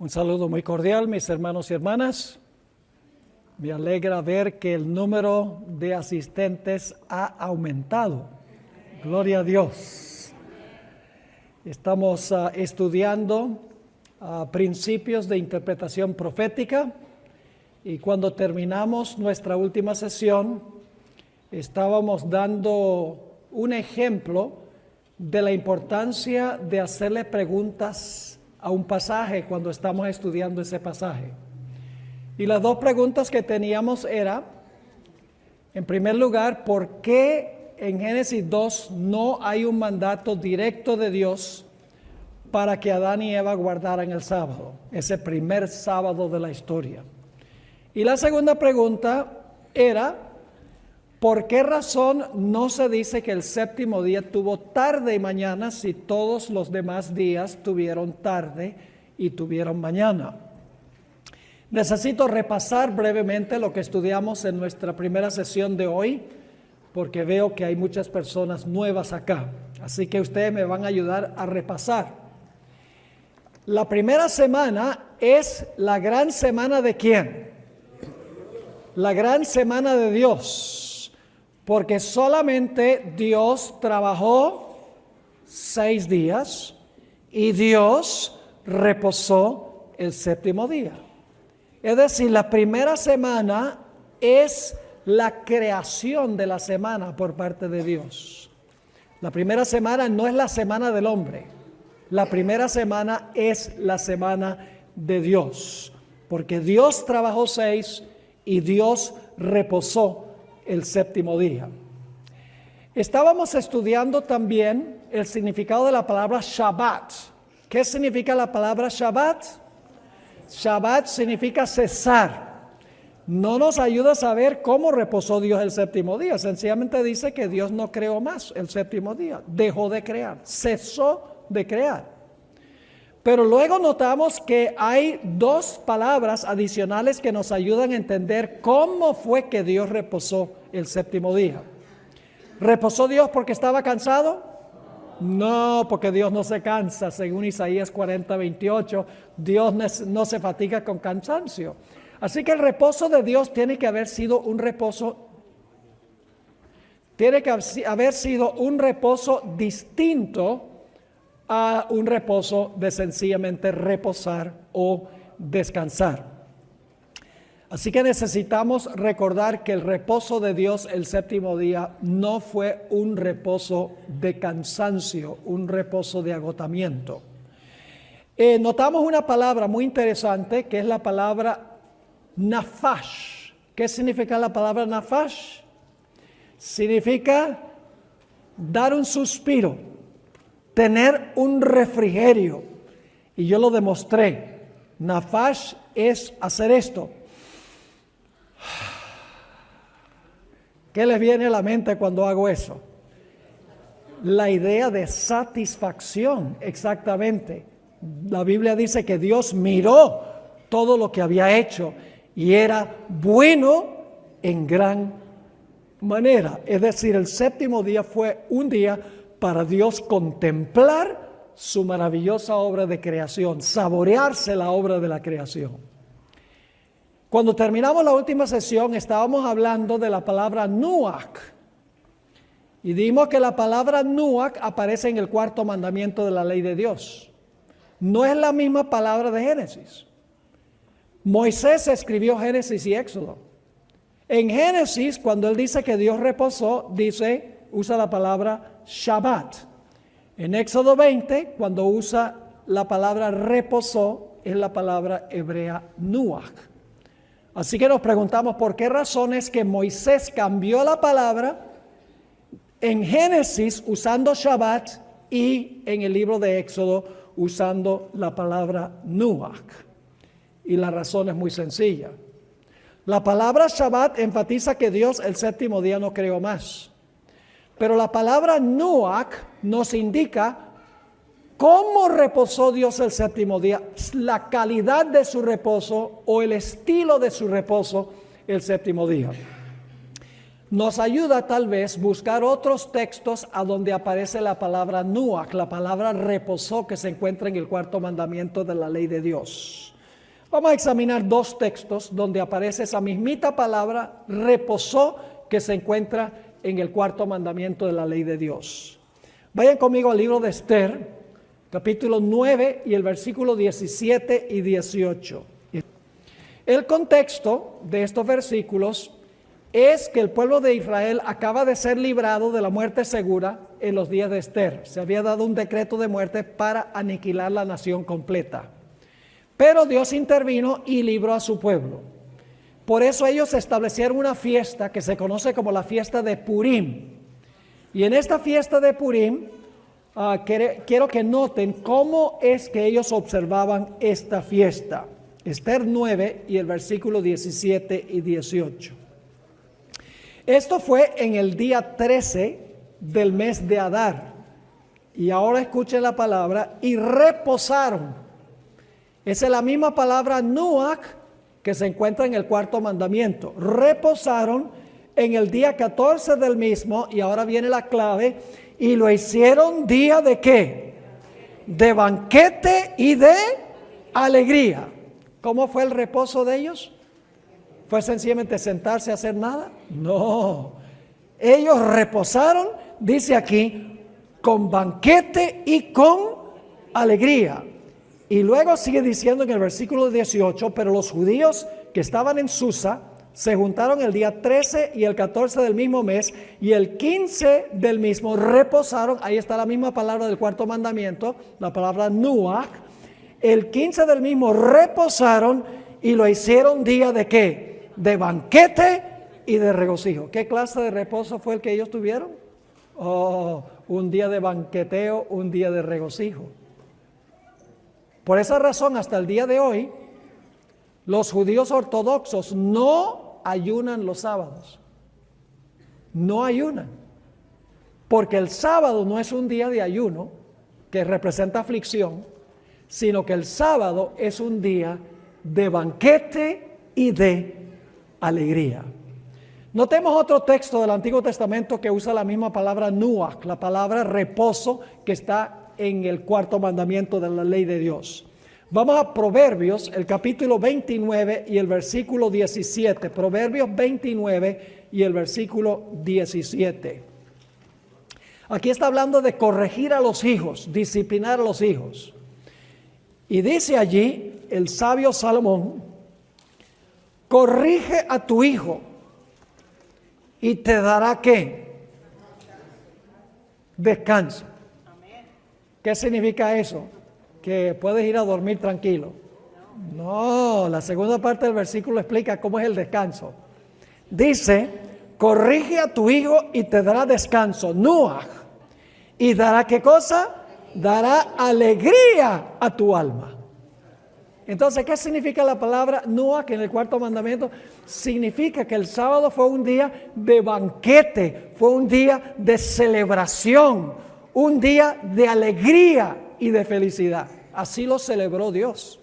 Un saludo muy cordial, mis hermanos y hermanas. Me alegra ver que el número de asistentes ha aumentado. Gloria a Dios. Estamos estudiando principios de interpretación profética y cuando terminamos nuestra última sesión, estábamos dando un ejemplo de la importancia de hacerle preguntas a un pasaje cuando estamos estudiando ese pasaje. Y las dos preguntas que teníamos era, en primer lugar, ¿por qué en Génesis 2 no hay un mandato directo de Dios para que Adán y Eva guardaran el sábado, ese primer sábado de la historia? Y la segunda pregunta era, ¿por qué razón no se dice que el séptimo día tuvo tarde y mañana si todos los demás días tuvieron tarde y tuvieron mañana? Necesito repasar brevemente lo que estudiamos en nuestra primera sesión de hoy, porque veo que hay muchas personas nuevas acá. Así que ustedes me van a ayudar a repasar. La primera semana es la gran semana ¿de quién? La gran semana de Dios. Porque solamente Dios trabajó 6 días y Dios reposó el séptimo día. Es decir, la primera semana es la creación de la semana por parte de Dios. La primera semana no es la semana del hombre. La primera semana es la semana de Dios. Porque Dios trabajó 6 y Dios reposó el séptimo día. Estábamos estudiando también el significado de la palabra Shabbat. ¿Qué significa la palabra Shabbat? Shabbat significa cesar. No nos ayuda a saber cómo reposó Dios el séptimo día. Sencillamente dice que Dios no creó más el séptimo día. Dejó de crear. Cesó de crear. Pero luego notamos que hay 2 palabras adicionales que nos ayudan a entender cómo fue que Dios reposó el séptimo día. ¿Reposó Dios porque estaba cansado? No, porque Dios no se cansa. Según Isaías 40:28, Dios no se fatiga con cansancio. Así que el reposo de Dios tiene que haber sido un reposo distinto a un reposo de sencillamente reposar o descansar. Así que necesitamos recordar que el reposo de Dios el séptimo día no fue un reposo de cansancio, un reposo de agotamiento. Notamos una palabra muy interesante que es la palabra nafash. ¿Qué significa la palabra nafash? Significa dar un suspiro, tener un refrigerio. Y yo lo demostré. Nafash es hacer esto. ¿Qué les viene a la mente cuando hago eso? La idea de satisfacción, exactamente. La Biblia dice que Dios miró todo lo que había hecho y era bueno en gran manera. Es decir, el séptimo día fue un día para Dios contemplar su maravillosa obra de creación, saborearse la obra de la creación. Cuando terminamos la última sesión, estábamos hablando de la palabra Nuach. Y dimos que la palabra Nuach aparece en el 4º mandamiento de la ley de Dios. No es la misma palabra de Génesis. Moisés escribió Génesis y Éxodo. En Génesis, cuando él dice que Dios reposó, usa la palabra Shabbat. En Éxodo 20, cuando usa la palabra reposó, es la palabra hebrea Nuach. Así que nos preguntamos por qué razón es que Moisés cambió la palabra en Génesis usando Shabbat y en el libro de Éxodo usando la palabra Nuach. Y la razón es muy sencilla. La palabra Shabbat enfatiza que Dios el séptimo día no creó más. Pero la palabra Nuach nos indica cómo reposó Dios el séptimo día, la calidad de su reposo o el estilo de su reposo el séptimo día. Nos ayuda tal vez buscar otros textos a donde aparece la palabra Nuach, la palabra reposó que se encuentra en el 4º mandamiento de la ley de Dios. Vamos a examinar dos textos donde aparece esa mismita palabra, reposó, que se encuentra en el cuarto mandamiento de la ley de Dios. Vayan conmigo al libro de Esther, capítulo 9 y el versículo 17 y 18. El contexto de estos versículos es que el pueblo de Israel acaba de ser librado de la muerte segura en los días de Esther. Se había dado un decreto de muerte para aniquilar la nación completa. Pero Dios intervino y libró a su pueblo. Por eso ellos establecieron una fiesta que se conoce como la fiesta de Purim. Y en esta fiesta de Purim, quiero que noten cómo es que ellos observaban esta fiesta. Esther 9 y el versículo 17 y 18. Esto fue en el día 13 del mes de Adar. Y ahora escuchen la palabra, y reposaron. Esa es la misma palabra nuach que se encuentra en el cuarto mandamiento. Reposaron en el día 14 del mismo, y ahora viene la clave, y lo hicieron día de ¿qué? De banquete y de alegría. ¿Cómo fue el reposo de ellos? ¿Fue sencillamente sentarse a hacer nada? No. Ellos reposaron, dice aquí, con banquete y con alegría. Y luego sigue diciendo en el versículo 18, pero los judíos que estaban en Susa se juntaron el día 13 y el 14 del mismo mes, y el 15 del mismo reposaron. Ahí está la misma palabra del cuarto mandamiento, la palabra nuach. El 15 del mismo reposaron y lo hicieron día de ¿qué? De banquete y de regocijo. ¿Qué clase de reposo fue el que ellos tuvieron? Un día de banqueteo, un día de regocijo. Por esa razón, hasta el día de hoy, los judíos ortodoxos no ayunan los sábados. No ayunan. Porque el sábado no es un día de ayuno que representa aflicción, sino que el sábado es un día de banquete y de alegría. Notemos otro texto del Antiguo Testamento que usa la misma palabra nuach, la palabra reposo, que está en el cuarto mandamiento de la ley de Dios. Vamos a Proverbios, el capítulo 29 y el versículo 17. Proverbios 29 y el versículo 17. Aquí está hablando de corregir a los hijos, disciplinar a los hijos. Y dice allí el sabio Salomón: corrige a tu hijo y te dará ¿qué? Descanso. ¿Qué significa eso? Que puedes ir a dormir tranquilo. No, la segunda parte del versículo explica cómo es el descanso. Dice, corrige a tu hijo y te dará descanso, nuach, y dará ¿qué cosa? Dará alegría a tu alma. Entonces, ¿qué significa la palabra nuach en el cuarto mandamiento? Significa que el sábado fue un día de banquete, fue un día de celebración, un día de alegría y de felicidad. Así lo celebró Dios.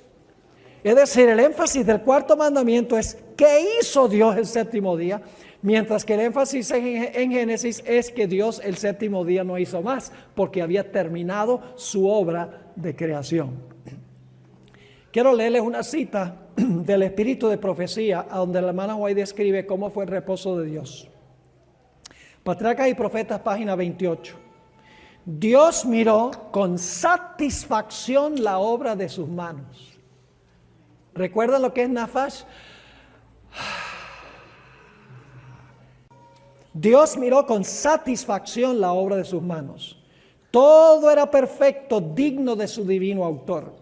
Es decir, el énfasis del cuarto mandamiento es ¿qué hizo Dios el séptimo día? Mientras que el énfasis en Génesis es que Dios el séptimo día no hizo más, porque había terminado su obra de creación. Quiero leerles una cita del Espíritu de Profecía, donde la hermana White describe cómo fue el reposo de Dios. Patriarcas y Profetas, página 28. Dios miró con satisfacción la obra de sus manos. ¿Recuerdan lo que es nafash? Dios miró con satisfacción la obra de sus manos. Todo era perfecto, digno de su divino autor.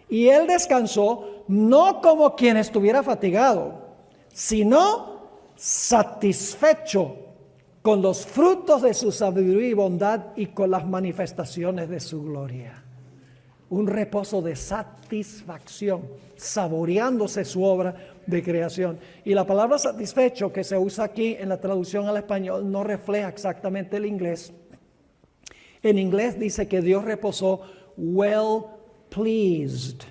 Y él descansó no como quien estuviera fatigado, sino satisfecho con los frutos de su sabiduría y bondad y con las manifestaciones de su gloria. Un reposo de satisfacción, saboreándose su obra de creación. Y la palabra satisfecho que se usa aquí en la traducción al español no refleja exactamente el inglés. En inglés dice que Dios reposó well pleased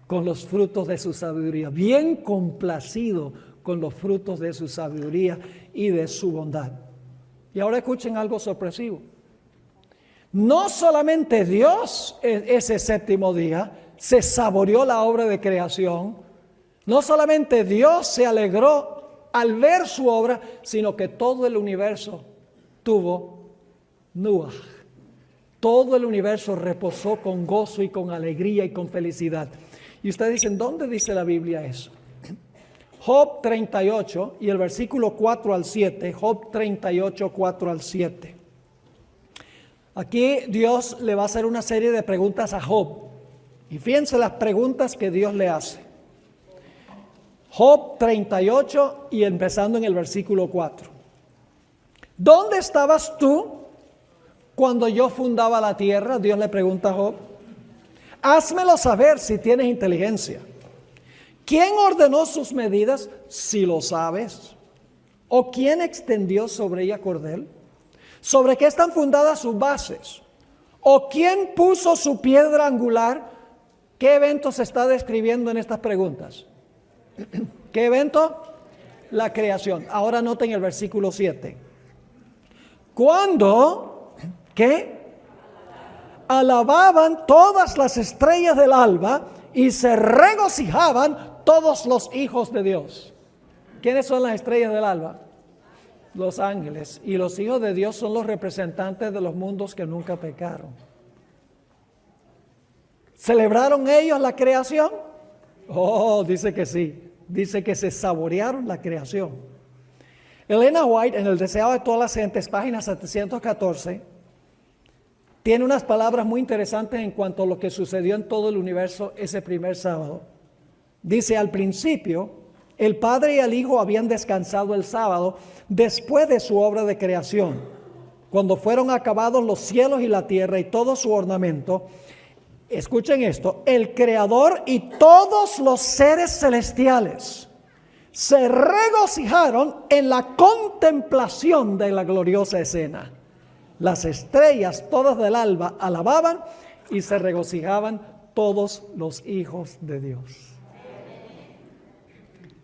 con los frutos de su sabiduría, bien complacido con los frutos de su sabiduría y de su bondad. Y ahora escuchen algo sorpresivo. No solamente Dios ese séptimo día se saboreó la obra de creación No solamente Dios se alegró al ver su obra, sino que todo el universo tuvo Nuach. Todo el universo reposó con gozo y con alegría y con felicidad. Y ustedes dicen, ¿dónde dice la Biblia eso? Job 38 y el versículo 4 al 7. Job 38, 4 al 7. Aquí Dios le va a hacer una serie de preguntas a Job. Y fíjense las preguntas que Dios le hace. Job 38 y empezando en el versículo 4. ¿Dónde estabas tú cuando yo fundaba la tierra? Dios le pregunta a Job. Házmelo saber si tienes inteligencia. ¿Quién ordenó sus medidas, si lo sabes? ¿O quién extendió sobre ella cordel? ¿Sobre qué están fundadas sus bases? ¿O quién puso su piedra angular? ¿Qué evento se está describiendo en estas preguntas? ¿Qué evento? La creación. Ahora noten el versículo 7. Cuando, ¿qué? Alababan todas las estrellas del alba y se regocijaban todos los hijos de Dios. ¿Quiénes son las estrellas del alba? Los ángeles. Y los hijos de Dios son los representantes de los mundos que nunca pecaron. ¿Celebraron ellos la creación? Oh, dice que sí. Dice que se saborearon la creación. Elena White, en El Deseado de todas las gentes, página 714, tiene unas palabras muy interesantes en cuanto a lo que sucedió en todo el universo ese primer sábado. Dice, al principio, el Padre y el Hijo habían descansado el sábado después de su obra de creación. Cuando fueron acabados los cielos y la tierra y todo su ornamento, escuchen esto, el Creador y todos los seres celestiales se regocijaron en la contemplación de la gloriosa escena. Las estrellas todas del alba alababan y se regocijaban todos los hijos de Dios.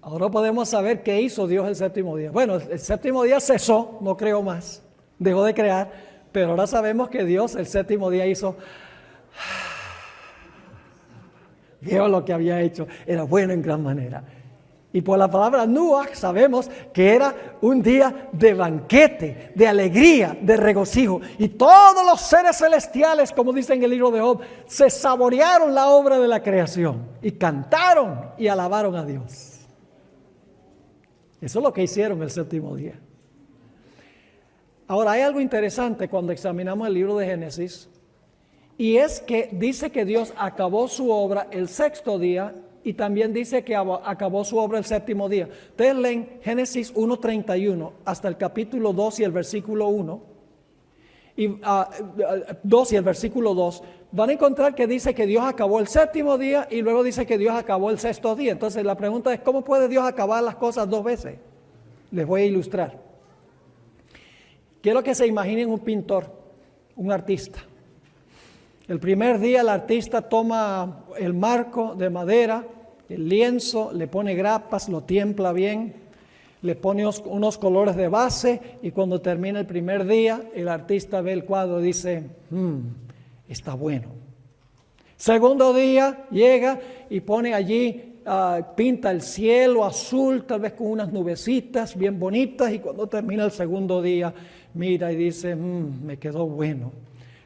Ahora podemos saber qué hizo Dios el séptimo día. Bueno, el séptimo día cesó, no creó más, dejó de crear, pero ahora sabemos que Dios el séptimo día hizo, vio lo que había hecho, era bueno en gran manera. Y por la palabra Nuach sabemos que era un día de banquete, de alegría, de regocijo. Y todos los seres celestiales, como dice en el libro de Job, se saborearon la obra de la creación y cantaron y alabaron a Dios. Eso es lo que hicieron el séptimo día. Ahora, hay algo interesante cuando examinamos el libro de Génesis, y es que dice que Dios acabó su obra el sexto día y también dice que acabó su obra el séptimo día. Ustedes leen Génesis 1:31 hasta el capítulo 2 y el versículo 1, y 2 y el versículo 2, van a encontrar que dice que Dios acabó el séptimo día y luego dice que Dios acabó el sexto día. Entonces la pregunta es, ¿cómo puede Dios acabar las cosas dos veces? Les voy a ilustrar. Quiero que se imaginen un pintor, un artista. El primer día el artista toma el marco de madera, el lienzo, le pone grapas, lo tiempla bien, le pone unos colores de base, y cuando termina el primer día, el artista ve el cuadro y dice, está bueno. Segundo día llega y pone allí, pinta el cielo azul, tal vez con unas nubecitas bien bonitas, y cuando termina el segundo día, mira y dice, me quedó bueno.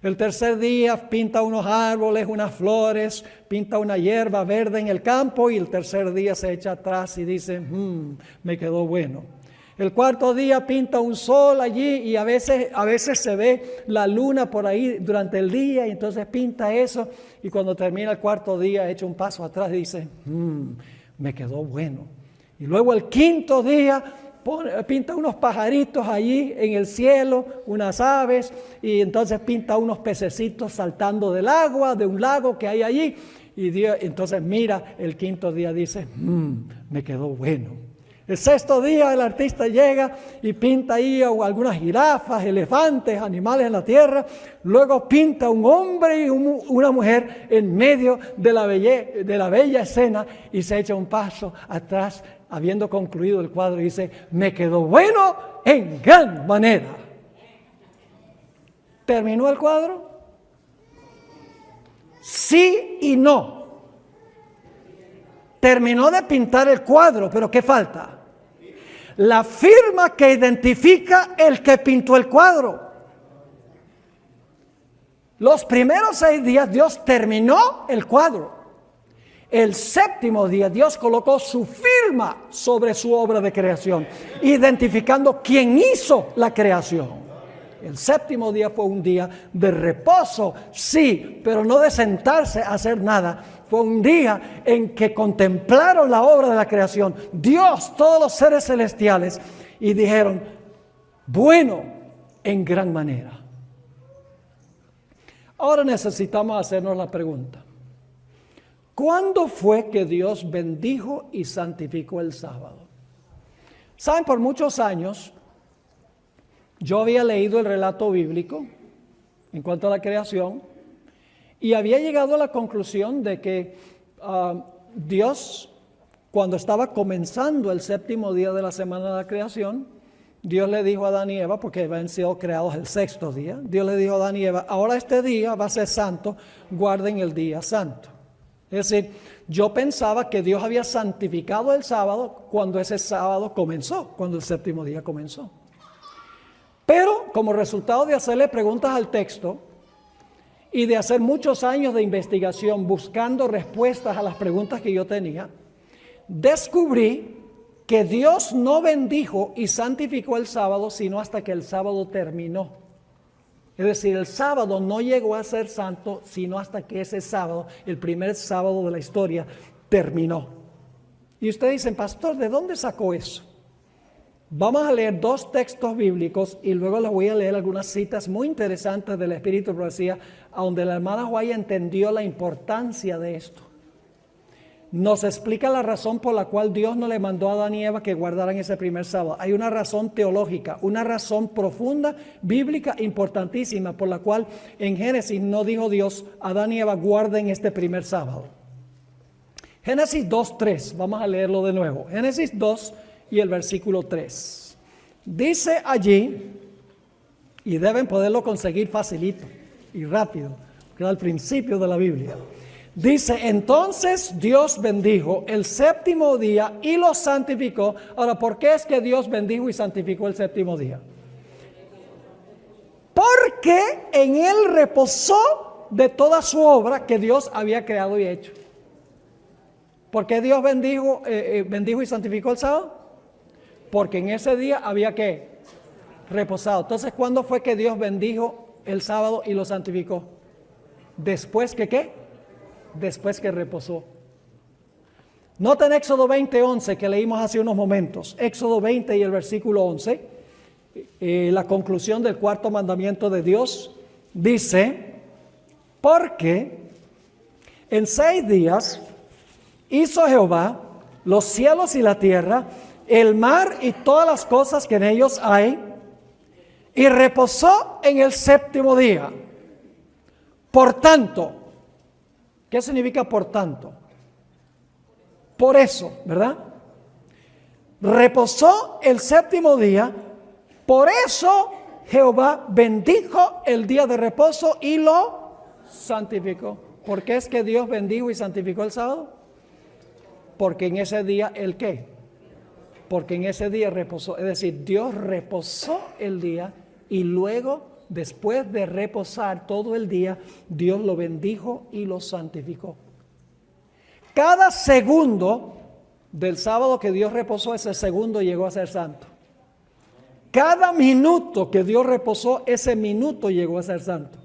El tercer día pinta unos árboles, unas flores, pinta una hierba verde en el campo, y el tercer día se echa atrás y dice, me quedó bueno. El cuarto día pinta un sol allí, y a veces se ve la luna por ahí durante el día, y entonces pinta eso, y cuando termina el cuarto día echa un paso atrás y dice, me quedó bueno. Y luego el quinto día pinta unos pajaritos allí en el cielo, unas aves, y entonces pinta unos pececitos saltando del agua, de un lago que hay allí, y Dios, entonces mira, el quinto día dice, me quedó bueno. El sexto día el artista llega y pinta ahí algunas jirafas, elefantes, animales en la tierra, luego pinta un hombre y una mujer en medio de la bella escena, y se echa un paso atrás, habiendo concluido el cuadro, y dice, me quedó bueno en gran manera. ¿Terminó el cuadro? Sí y no. terminó de pintar el cuadro, pero ¿qué falta? La firma que identifica el que pintó el cuadro. Los primeros 6 días Dios terminó el cuadro. El séptimo día Dios colocó su firma sobre su obra de creación, identificando quién hizo la creación. El séptimo día fue un día de reposo, sí, pero no de sentarse a hacer nada. Fue un día en que contemplaron la obra de la creación, Dios, todos los seres celestiales, y dijeron, bueno, en gran manera. Ahora necesitamos hacernos la pregunta, ¿cuándo fue que Dios bendijo y santificó el sábado? Saben, por muchos años yo había leído el relato bíblico en cuanto a la creación y había llegado a la conclusión de que Dios, cuando estaba comenzando el séptimo día de la semana de la creación, Dios le dijo a Adán y Eva, porque habían sido creados el sexto día, Dios le dijo a Adán y Eva, ahora este día va a ser santo, guarden el día santo. Es decir, yo pensaba que Dios había santificado el sábado cuando ese sábado comenzó, cuando el séptimo día comenzó. Pero como resultado de hacerle preguntas al texto y de hacer muchos años de investigación buscando respuestas a las preguntas que yo tenía, descubrí que Dios no bendijo y santificó el sábado sino hasta que el sábado terminó. Es decir, el sábado no llegó a ser santo sino hasta que ese sábado, el primer sábado de la historia, terminó. Y ustedes dicen, pastor, ¿de dónde sacó eso? Vamos a leer 2 textos bíblicos y luego les voy a leer algunas citas muy interesantes del Espíritu de Profecía, donde la hermana Guaya entendió la importancia de esto. Nos explica la razón por la cual Dios no le mandó a Adán y Eva que guardaran ese primer sábado. Hay una razón teológica, una razón profunda, bíblica, importantísima, por la cual en Génesis no dijo Dios, Adán y Eva guarden este primer sábado. Génesis 2:3, vamos a leerlo de nuevo. Génesis 2 y el versículo 3. Dice allí, y deben poderlo conseguir facilito y rápido, que era el principio de la Biblia. Dice, entonces Dios bendijo el séptimo día y lo santificó. Ahora, ¿por qué es que Dios bendijo y santificó el séptimo día? Porque en él reposó de toda su obra que Dios había creado y hecho. ¿Por qué Dios bendijo y santificó el sábado? Porque en ese día había que reposado. Entonces, ¿cuándo fue que Dios bendijo el sábado y lo santificó? Después que ¿qué? Después que reposó. Noten Éxodo 20:11 que leímos hace unos momentos. Éxodo 20 y el versículo 11, la conclusión del cuarto mandamiento de Dios, dice, porque en 6 días hizo Jehová los cielos y la tierra, el mar y todas las cosas que en ellos hay, y reposó en el séptimo día. Por tanto, ¿qué significa por tanto? Por eso, ¿verdad? Reposó el séptimo día, por eso Jehová bendijo el día de reposo y lo santificó. ¿Por qué es que Dios bendijo y santificó el sábado? Porque en ese día, ¿el qué? Porque en ese día reposó, es decir, Dios reposó el día y luego, después de reposar todo el día, Dios lo bendijo y lo santificó. Cada segundo del sábado que Dios reposó, ese segundo llegó a ser santo. Cada minuto que Dios reposó, ese minuto llegó a ser santo.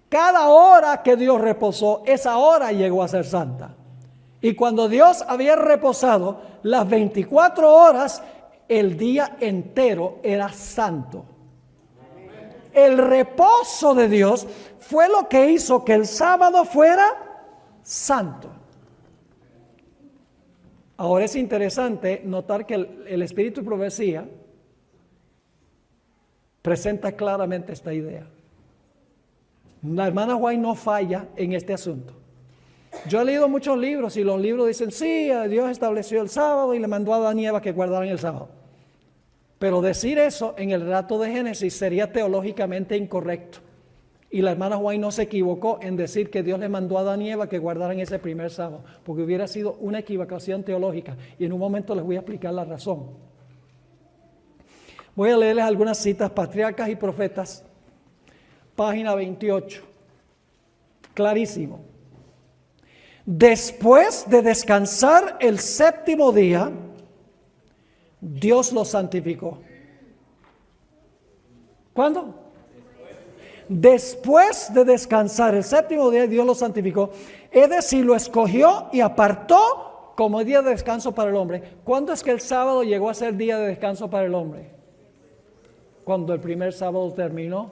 Cada hora que Dios reposó, esa hora llegó a ser santa. Y cuando Dios había reposado las 24 horas, el día entero era santo. El reposo de Dios fue lo que hizo que el sábado fuera santo. Ahora es interesante notar que el Espíritu de Profecía presenta claramente esta idea. La hermana White no falla en este asunto. Yo he leído muchos libros y los libros dicen, sí, Dios estableció el sábado y le mandó a Adán y Eva que guardaran el sábado. Pero decir eso en el relato de Génesis sería teológicamente incorrecto. Y la hermana White no se equivocó en decir que Dios le mandó a Adán y Eva que guardaran ese primer sábado, porque hubiera sido una equivocación teológica. Y en un momento les voy a explicar la razón. Voy a leerles algunas citas, Patriarcas y Profetas, página 28. Clarísimo. Después de descansar el séptimo día, Dios lo santificó. ¿Cuándo? Después de descansar el séptimo día, Dios lo santificó. Es decir, lo escogió y apartó como día de descanso para el hombre. ¿Cuándo es que el sábado llegó a ser día de descanso para el hombre? Cuando el primer sábado terminó,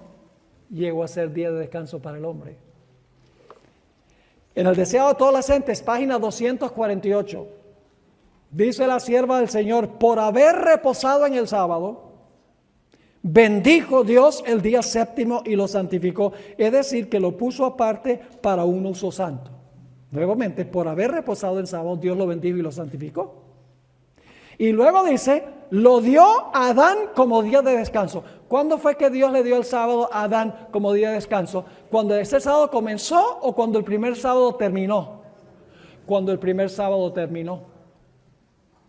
llegó a ser día de descanso para el hombre. En el Deseado de todas las gentes, página 248, dice la sierva del Señor: por haber reposado en el sábado, bendijo Dios el día séptimo y lo santificó. Es decir, que lo puso aparte para un uso santo. Nuevamente, por haber reposado el sábado, Dios lo bendijo y lo santificó. Y luego dice, lo dio a Adán como día de descanso. ¿Cuándo fue que Dios le dio el sábado a Adán como día de descanso? ¿Cuando ese sábado comenzó o cuando el primer sábado terminó? Cuando el primer sábado terminó.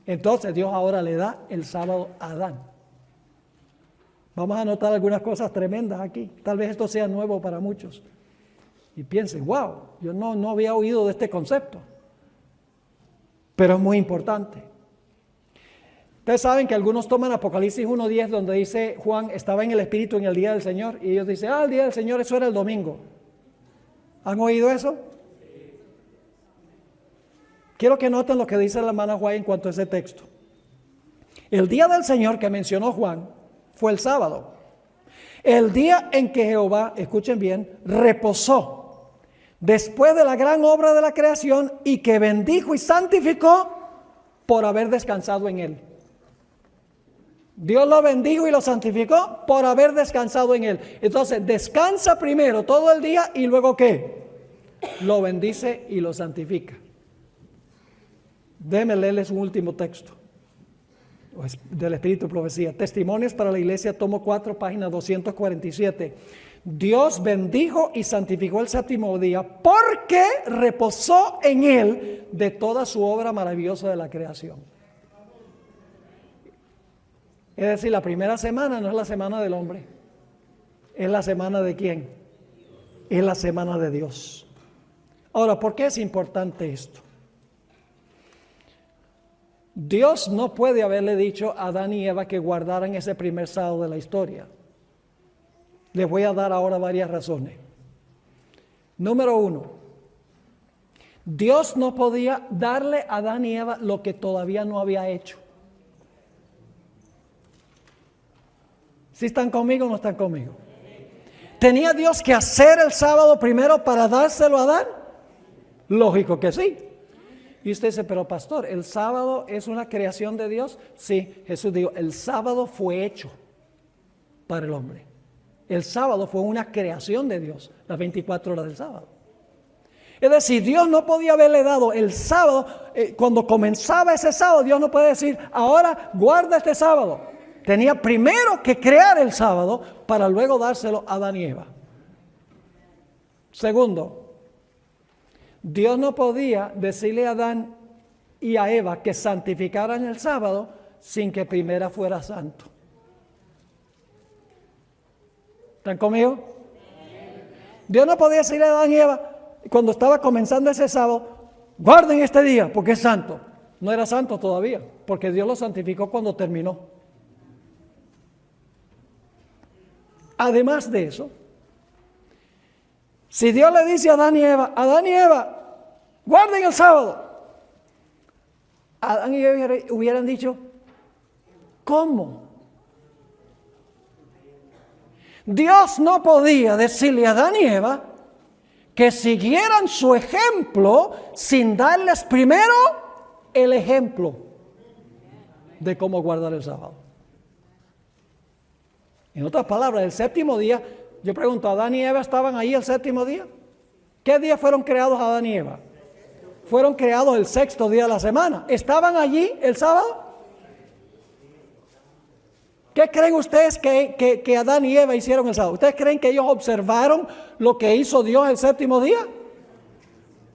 Entonces Dios ahora le da el sábado a Adán. Vamos a notar algunas cosas tremendas aquí. Tal vez esto sea nuevo para muchos. Y piensen, wow, yo no había oído de este concepto. Pero es muy importante. Ustedes saben que algunos toman Apocalipsis 1:10, donde dice Juan estaba en el Espíritu en el día del Señor. Y ellos dicen, el día del Señor, eso era el domingo. ¿Han oído eso? Quiero que noten lo que dice la hermana White en cuanto a ese texto. El día del Señor que mencionó Juan fue el sábado. El día en que Jehová, escuchen bien, reposó después de la gran obra de la creación y que bendijo y santificó por haber descansado en él. Dios lo bendijo y lo santificó por haber descansado en él. Entonces, descansa primero todo el día y luego ¿qué? Lo bendice y lo santifica. Déjenme leerles un último texto del Espíritu de Profecía. Testimonios para la Iglesia, tomo 4, página 247. Dios bendijo y santificó el séptimo día porque reposó en él de toda su obra maravillosa de la creación. Es decir, la primera semana no es la semana del hombre. ¿Es la semana de quién? Es la semana de Dios. Ahora, ¿por qué es importante esto? Dios no puede haberle dicho a Adán y Eva que guardaran ese primer sábado de la historia. Les voy a dar ahora varias razones. Número 1, Dios no podía darle a Adán y Eva lo que todavía no había hecho. ¿Sí están conmigo o no están conmigo? ¿Tenía Dios que hacer el sábado primero para dárselo a Adán? Lógico que sí. Y usted dice, pero pastor, ¿el sábado es una creación de Dios? Sí, Jesús dijo, el sábado fue hecho para el hombre. El sábado fue una creación de Dios, las 24 horas del sábado. Es decir, Dios no podía haberle dado el sábado, cuando comenzaba ese sábado, Dios no puede decir, ahora guarda este sábado. Tenía primero que crear el sábado para luego dárselo a Adán y Eva. Segundo, Dios no podía decirle a Adán y a Eva que santificaran el sábado sin que primero fuera santo. ¿Están conmigo? Dios no podía decirle a Adán y Eva cuando estaba comenzando ese sábado, guarden este día porque es santo. No era santo todavía, porque Dios lo santificó cuando terminó. Además de eso, si Dios le dice a Adán y Eva, guarden el sábado, Adán y Eva hubieran dicho, ¿cómo? Dios no podía decirle a Adán y Eva que siguieran su ejemplo sin darles primero el ejemplo de cómo guardar el sábado. En otras palabras, el séptimo día, yo pregunto, ¿Adán y Eva estaban ahí el séptimo día? ¿Qué día fueron creados Adán y Eva? Fueron creados el sexto día de la semana. ¿Estaban allí el sábado? ¿Qué creen ustedes que Adán y Eva hicieron el sábado? ¿Ustedes creen que ellos observaron lo que hizo Dios el séptimo día?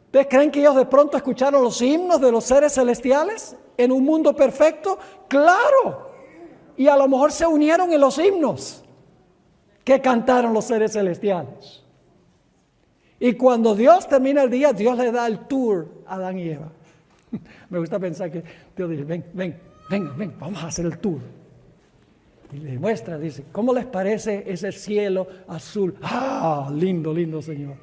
¿Ustedes creen que ellos de pronto escucharon los himnos de los seres celestiales en un mundo perfecto? ¡Claro! Y a lo mejor se unieron en los himnos que cantaron los seres celestiales. Y cuando Dios termina el día, Dios le da el tour a Adán y Eva. Me gusta pensar que Dios dice, ven, vamos a hacer el tour. Y le muestra, dice, ¿cómo les parece ese cielo azul? ¡Ah, lindo, lindo, Señor!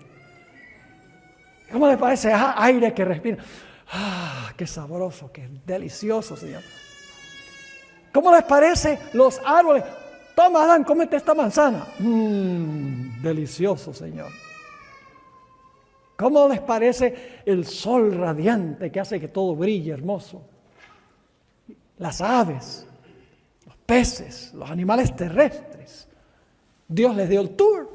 ¿Cómo les parece aire que respira? ¡Ah, qué sabroso, qué delicioso, Señor! ¿Cómo les parece los árboles? Toma, Adán, cómete esta manzana. Delicioso, Señor. ¿Cómo les parece el sol radiante que hace que todo brille hermoso? Las aves, los peces, los animales terrestres. Dios les dio el tour.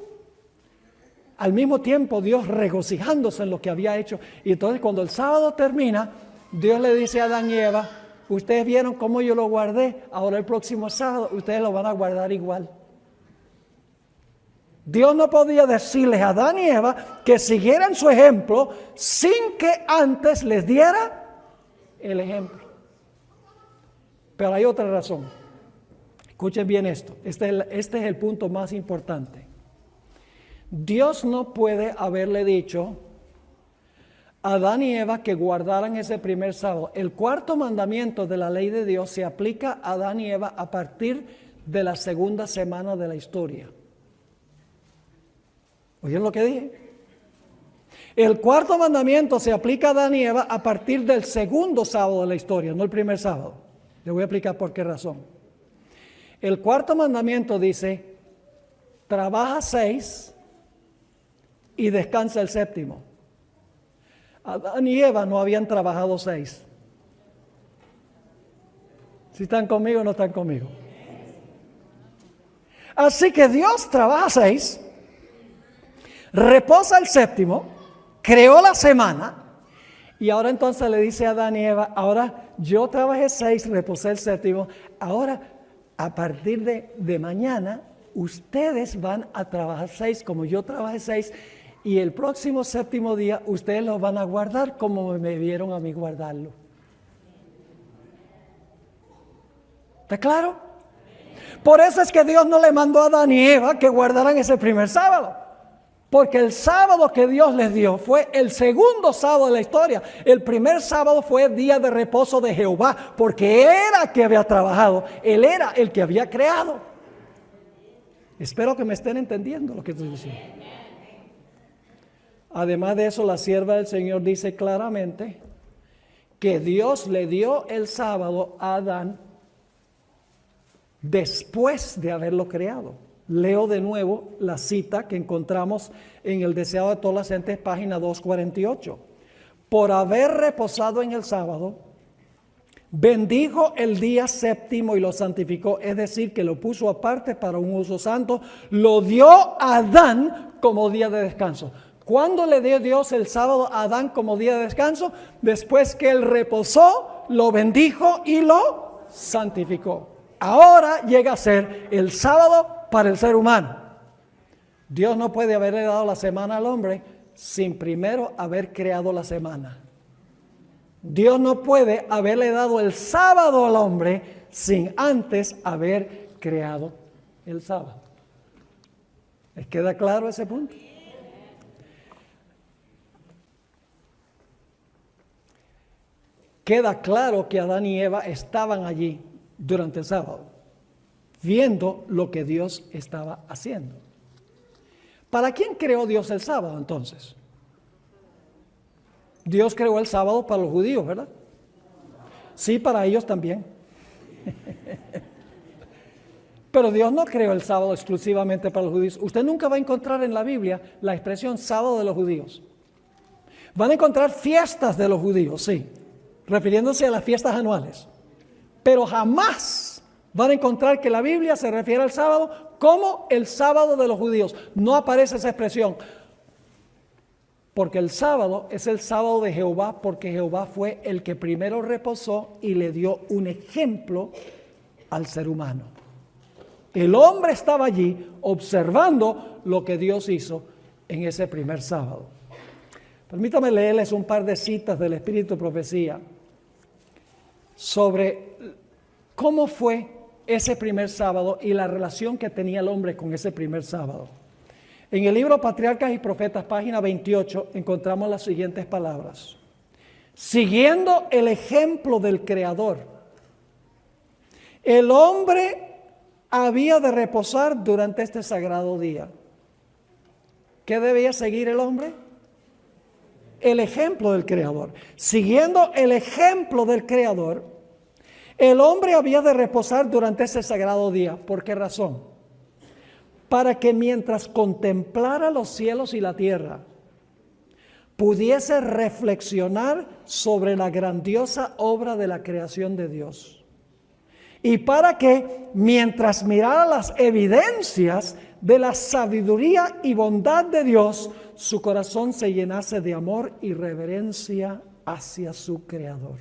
Al mismo tiempo, Dios regocijándose en lo que había hecho. Y entonces, cuando el sábado termina, Dios le dice a Adán y Eva, ustedes vieron cómo yo lo guardé, ahora el próximo sábado ustedes lo van a guardar igual. Dios no podía decirles a Adán y Eva que siguieran su ejemplo sin que antes les diera el ejemplo. Pero hay otra razón. Escuchen bien esto. Este es el punto más importante. Dios no puede haberle dicho a Adán y Eva que guardaran ese primer sábado. El cuarto mandamiento de la ley de Dios se aplica a Adán y Eva a partir de la segunda semana de la historia. ¿Oyeron lo que dije? El cuarto mandamiento se aplica a Adán y Eva a partir del segundo sábado de la historia, no el primer sábado. Le voy a explicar por qué razón. El cuarto mandamiento dice, trabaja 6 y descansa el séptimo. Adán y Eva no habían trabajado 6. ¿Si están conmigo o no están conmigo? Así que Dios trabaja 6, reposa el séptimo, creó la semana, y ahora entonces le dice a Adán y Eva, ahora yo trabajé 6, reposé el séptimo, ahora a partir de mañana ustedes van a trabajar 6 como yo trabajé 6, y el próximo séptimo día ustedes lo van a guardar como me vieron a mí guardarlo. ¿Está claro? Por eso es que Dios no le mandó a Adán y Eva que guardaran ese primer sábado. Porque el sábado que Dios les dio fue el segundo sábado de la historia. El primer sábado fue el día de reposo de Jehová, porque Él era el que había trabajado, Él era el que había creado. Espero que me estén entendiendo lo que estoy diciendo. Además de eso, la sierva del Señor dice claramente que Dios le dio el sábado a Adán después de haberlo creado. Leo de nuevo la cita que encontramos en el Deseado de todas las gentes, página 248. Por haber reposado en el sábado, bendijo el día séptimo y lo santificó, es decir, que lo puso aparte para un uso santo, lo dio a Adán como día de descanso. ¿Cuándo le dio Dios el sábado a Adán como día de descanso? Después que él reposó, lo bendijo y lo santificó. Ahora llega a ser el sábado para el ser humano. Dios no puede haberle dado la semana al hombre sin primero haber creado la semana. Dios no puede haberle dado el sábado al hombre sin antes haber creado el sábado. ¿Les queda claro ese punto? Queda claro que Adán y Eva estaban allí durante el sábado, viendo lo que Dios estaba haciendo. ¿Para quién creó Dios el sábado entonces? Dios creó el sábado para los judíos, ¿verdad? Sí, para ellos también. Pero Dios no creó el sábado exclusivamente para los judíos. Usted nunca va a encontrar en la Biblia la expresión sábado de los judíos. Van a encontrar fiestas de los judíos, sí, refiriéndose a las fiestas anuales. Pero jamás van a encontrar que la Biblia se refiere al sábado como el sábado de los judíos. No aparece esa expresión. Porque el sábado es el sábado de Jehová, porque Jehová fue el que primero reposó y le dio un ejemplo al ser humano. El hombre estaba allí observando lo que Dios hizo en ese primer sábado. Permítame leerles un par de citas del Espíritu de Profecía sobre cómo fue ese primer sábado y la relación que tenía el hombre con ese primer sábado. En el libro Patriarcas y Profetas, página 28, encontramos las siguientes palabras. Siguiendo el ejemplo del Creador, el hombre había de reposar durante este sagrado día. ¿Qué debía seguir el hombre? El ejemplo del Creador. Siguiendo el ejemplo del Creador, el hombre había de reposar durante ese sagrado día. ¿Por qué razón? Para que mientras contemplara los cielos y la tierra, pudiese reflexionar sobre la grandiosa obra de la creación de Dios. Y para que mientras mirara las evidencias de la sabiduría y bondad de Dios, su corazón se llenase de amor y reverencia hacia su Creador.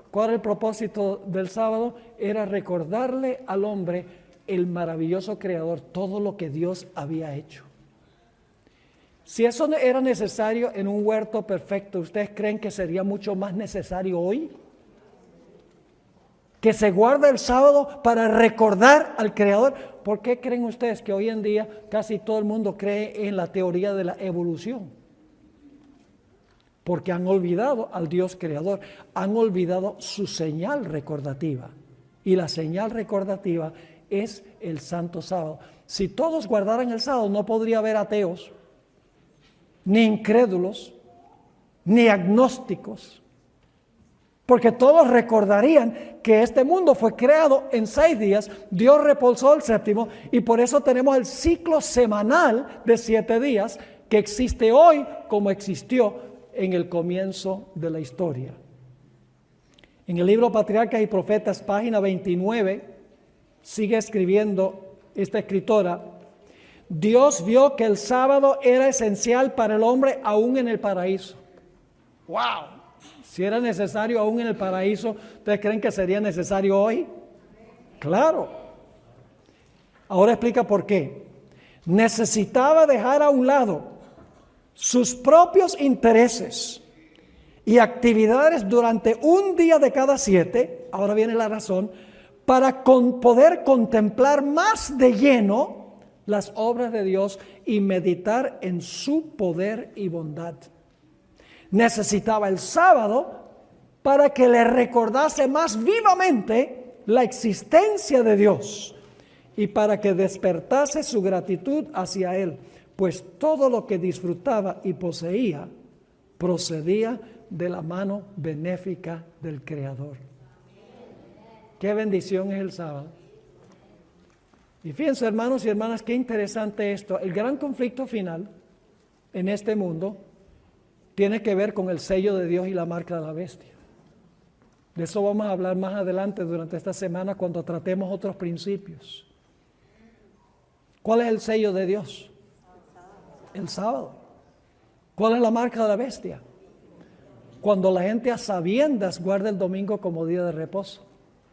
¿Cuál era el propósito del sábado? Era recordarle al hombre el maravilloso Creador, todo lo que Dios había hecho. Si eso era necesario en un huerto perfecto, ¿ustedes creen que sería mucho más necesario hoy? Que se guarda el sábado para recordar al Creador. ¿Por qué creen ustedes que hoy en día casi todo el mundo cree en la teoría de la evolución? Porque han olvidado al Dios Creador, han olvidado su señal recordativa. Y la señal recordativa es el Santo Sábado. Si todos guardaran el sábado, no podría haber ateos, ni incrédulos, ni agnósticos. Porque todos recordarían que este mundo fue creado en 6 días, Dios reposó el séptimo, y por eso tenemos el ciclo semanal de 7 días que existe hoy como existió en el comienzo de la historia. En el libro Patriarcas y Profetas, página 29, sigue escribiendo esta escritora: Dios vio que el sábado era esencial para el hombre aún en el paraíso. ¡Wow! Si era necesario aún en el paraíso, ¿ustedes creen que sería necesario hoy? Claro. Ahora explica por qué. Necesitaba dejar a un lado sus propios intereses y actividades durante un día de cada 7, ahora viene la razón, para poder contemplar más de lleno las obras de Dios y meditar en su poder y bondad. Necesitaba el sábado para que le recordase más vivamente la existencia de Dios y para que despertase su gratitud hacia Él, pues todo lo que disfrutaba y poseía procedía de la mano benéfica del Creador. Qué bendición es el sábado. Y fíjense, hermanos y hermanas, qué interesante esto. El gran conflicto final en este mundo tiene que ver con el sello de Dios y la marca de la bestia. De eso vamos a hablar más adelante durante esta semana cuando tratemos otros principios. ¿Cuál es el sello de Dios? El sábado. ¿Cuál es la marca de la bestia? Cuando la gente a sabiendas guarda el domingo como día de reposo.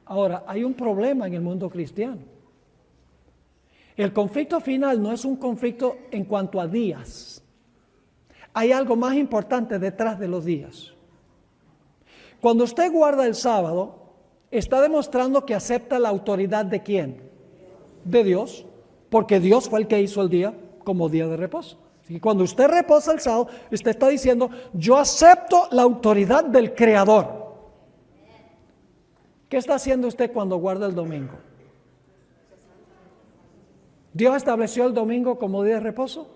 Ahora, hay un problema en el mundo cristiano. El conflicto final no es un conflicto en cuanto a días. Hay algo más importante detrás de los días. Cuando usted guarda el sábado, está demostrando que acepta la autoridad ¿de quién? De Dios, porque Dios fue el que hizo el día como día de reposo. Y cuando usted reposa el sábado, usted está diciendo, yo acepto la autoridad del Creador. ¿Qué está haciendo usted cuando guarda el domingo? ¿Dios estableció el domingo como día de reposo?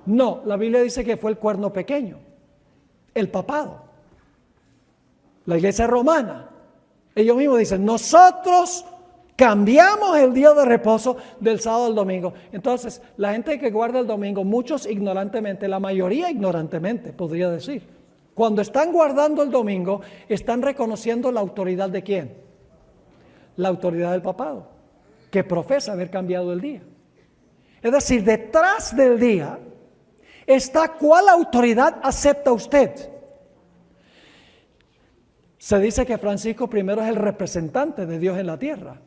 No, la Biblia dice que fue el cuerno pequeño, el papado, la iglesia romana. Ellos mismos dicen, nosotros cambiamos el día de reposo del sábado al domingo. Entonces, la gente que guarda el domingo, muchos ignorantemente, la mayoría ignorantemente, podría decir, cuando están guardando el domingo, están reconociendo la autoridad ¿de quién? La autoridad del papado, que profesa haber cambiado el día. Es decir, detrás del día está cuál autoridad acepta usted. Se dice que Francisco I es el representante de Dios en la tierra.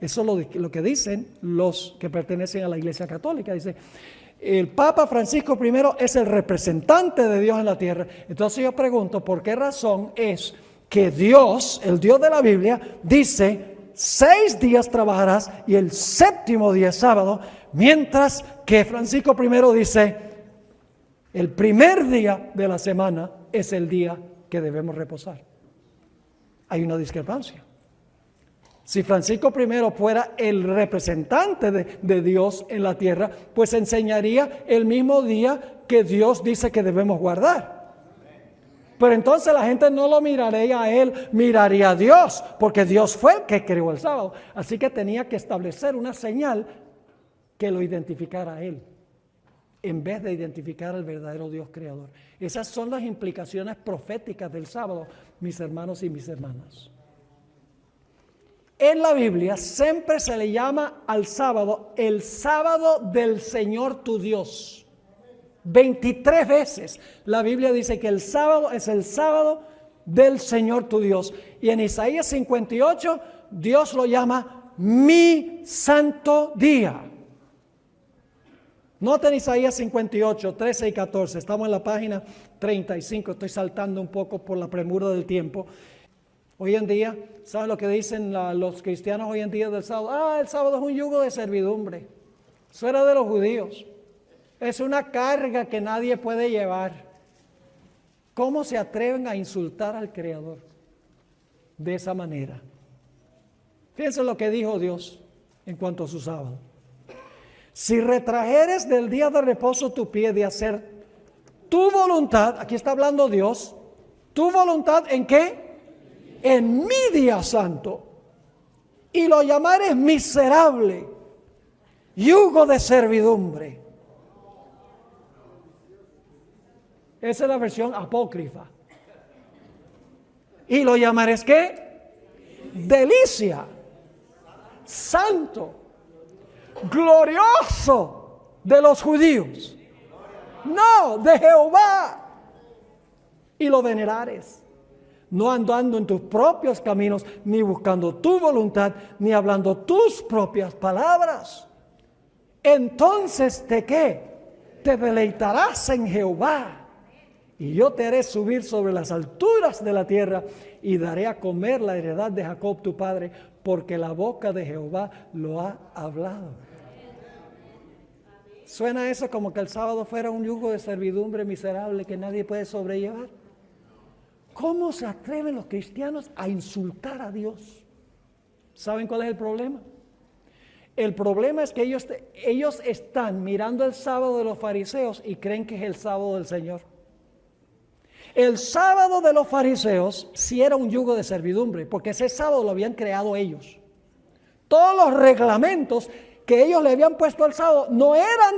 Eso es lo que dicen los que pertenecen a la Iglesia Católica. Dice, el Papa Francisco I es el representante de Dios en la tierra. Entonces yo pregunto, ¿por qué razón es que Dios, el Dios de la Biblia, dice 6 días trabajarás y el 7º día es sábado, mientras que Francisco I dice el primer día de la semana es el día que debemos reposar? Hay una discrepancia. Si Francisco I fuera el representante de Dios en la tierra, pues enseñaría el mismo día que Dios dice que debemos guardar. Pero entonces la gente no lo miraría a él, miraría a Dios, porque Dios fue el que creó el sábado. Así que tenía que establecer una señal que lo identificara a él, en vez de identificar al verdadero Dios creador. Esas son las implicaciones proféticas del sábado, mis hermanos y mis hermanas. En la Biblia siempre se le llama al sábado el sábado del Señor tu Dios. 23 veces la Biblia dice que el sábado es el sábado del Señor tu Dios. Y en Isaías 58 Dios lo llama mi santo día. Noten Isaías 58, 13 y 14. Estamos en la página 35. Estoy saltando un poco por la premura del tiempo. Hoy en día, ¿saben lo que dicen los cristianos hoy en día del sábado? El sábado es un yugo de servidumbre. Eso era de los judíos. Es una carga que nadie puede llevar. ¿Cómo se atreven a insultar al Creador de esa manera? Fíjense lo que dijo Dios en cuanto a su sábado. Si retrajeres del día de reposo tu pie de hacer tu voluntad, aquí está hablando Dios, tu voluntad ¿en qué? En mi día santo, y lo llamares miserable, yugo de servidumbre. Esa es la versión apócrifa. Y lo llamares ¿qué? Delicia, santo, glorioso de los judíos. No, de Jehová. Y lo venerares. No andando en tus propios caminos, ni buscando tu voluntad, ni hablando tus propias palabras. Entonces, ¿de qué? Te deleitarás en Jehová. Y yo te haré subir sobre las alturas de la tierra y daré a comer la heredad de Jacob tu padre, porque la boca de Jehová lo ha hablado. ¿Suena eso como que el sábado fuera un yugo de servidumbre miserable que nadie puede sobrellevar? ¿Cómo se atreven los cristianos a insultar a Dios? ¿Saben cuál es el problema? El problema es que ellos están mirando el sábado de los fariseos y creen que es el sábado del Señor. El sábado de los fariseos sí era un yugo de servidumbre, porque ese sábado lo habían creado ellos. Todos los reglamentos que ellos le habían puesto al sábado no eran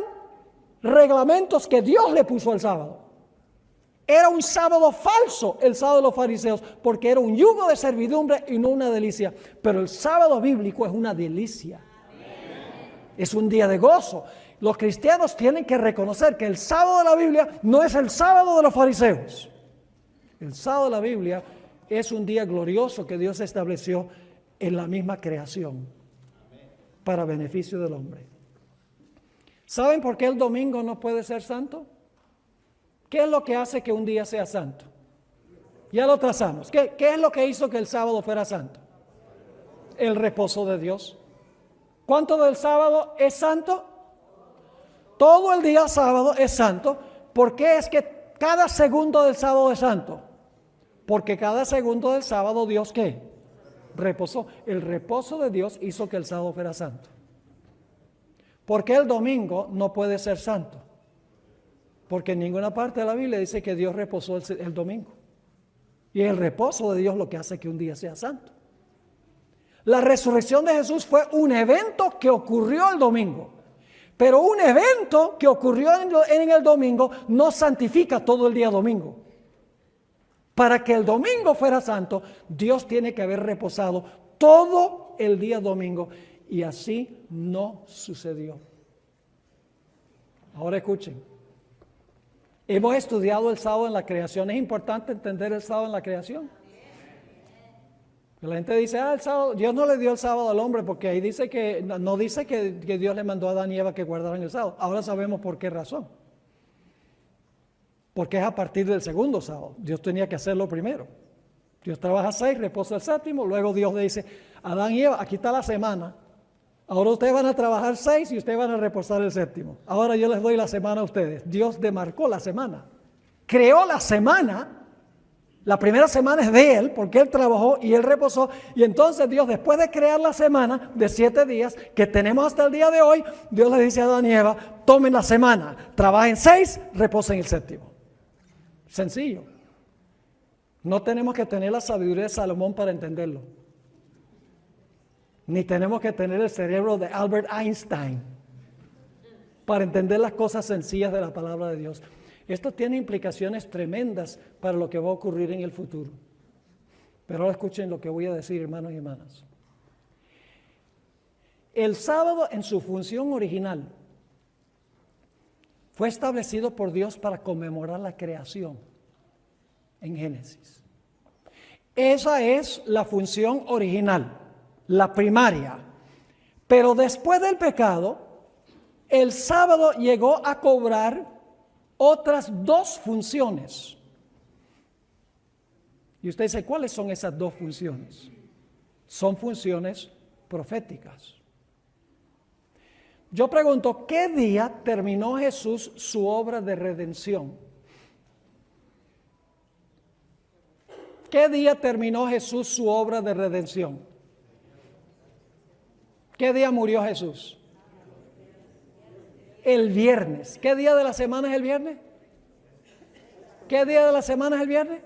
reglamentos que Dios le puso al sábado. Era un sábado falso el sábado de los fariseos, porque era un yugo de servidumbre y no una delicia. Pero el sábado bíblico es una delicia. Es un día de gozo. Los cristianos tienen que reconocer que el sábado de la Biblia no es el sábado de los fariseos. El sábado de la Biblia es un día glorioso que Dios estableció en la misma creación para beneficio del hombre. ¿Saben por qué el domingo no puede ser santo? ¿Qué es lo que hace que un día sea santo? Ya lo trazamos. ¿Qué es lo que hizo que el sábado fuera santo? El reposo de Dios. ¿Cuánto del sábado es santo? Todo el día sábado es santo. ¿Por qué es que cada segundo del sábado es santo? Porque cada segundo del sábado Dios ¿qué? Reposó. El reposo de Dios hizo que el sábado fuera santo. ¿Por qué el domingo no puede ser santo? Porque en ninguna parte de la Biblia dice que Dios reposó el domingo. Y el reposo de Dios lo que hace que un día sea santo. La resurrección de Jesús fue un evento que ocurrió el domingo. Pero un evento que ocurrió en el domingo no santifica todo el día domingo. Para que el domingo fuera santo, Dios tiene que haber reposado todo el día domingo. Y así no sucedió. Ahora escuchen. Hemos estudiado el sábado en la creación. Es importante entender el sábado en la creación. La gente dice, el sábado, Dios no le dio el sábado al hombre, porque ahí dice que, no dice que Dios le mandó a Adán y Eva que guardaran el sábado. Ahora sabemos por qué razón. Porque es a partir del segundo sábado. Dios tenía que hacerlo primero. Dios trabaja 6, reposa el séptimo, luego Dios le dice, Adán y Eva, aquí está la semana. Ahora ustedes van a trabajar 6 y ustedes van a reposar el séptimo. Ahora yo les doy la semana a ustedes. Dios demarcó la semana. Creó la semana. La primera semana es de Él, porque Él trabajó y Él reposó. Y entonces Dios, después de crear la semana de 7 días, que tenemos hasta el día de hoy, Dios le dice a Adán y Eva, tomen la semana, trabajen 6, reposen el séptimo. Sencillo. No tenemos que tener la sabiduría de Salomón para entenderlo. Ni tenemos que tener el cerebro de Albert Einstein para entender las cosas sencillas de la palabra de Dios. Esto tiene implicaciones tremendas para lo que va a ocurrir en el futuro. Pero ahora escuchen lo que voy a decir, hermanos y hermanas. El sábado, en su función original, fue establecido por Dios para conmemorar la creación en Génesis. Esa es la función original, la primaria. Pero después del pecado, el sábado llegó a cobrar otras 2 funciones. Y usted dice, ¿cuáles son esas 2 funciones? Son funciones proféticas. Yo pregunto, ¿qué día terminó Jesús su obra de redención? ¿Qué día terminó Jesús su obra de redención? ¿Qué día murió Jesús? El viernes. ¿Qué día de la semana es el viernes? ¿Qué día de la semana es el viernes?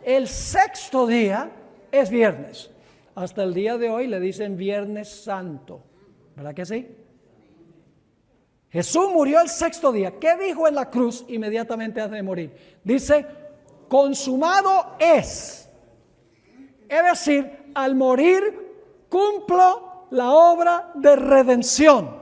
El 6º día es viernes. Hasta el día de hoy le dicen Viernes Santo. ¿Verdad que sí? Jesús murió el 6º día. ¿Qué dijo en la cruz inmediatamente antes de morir? Dice, consumado es. Es decir, al morir cumplo la obra de redención,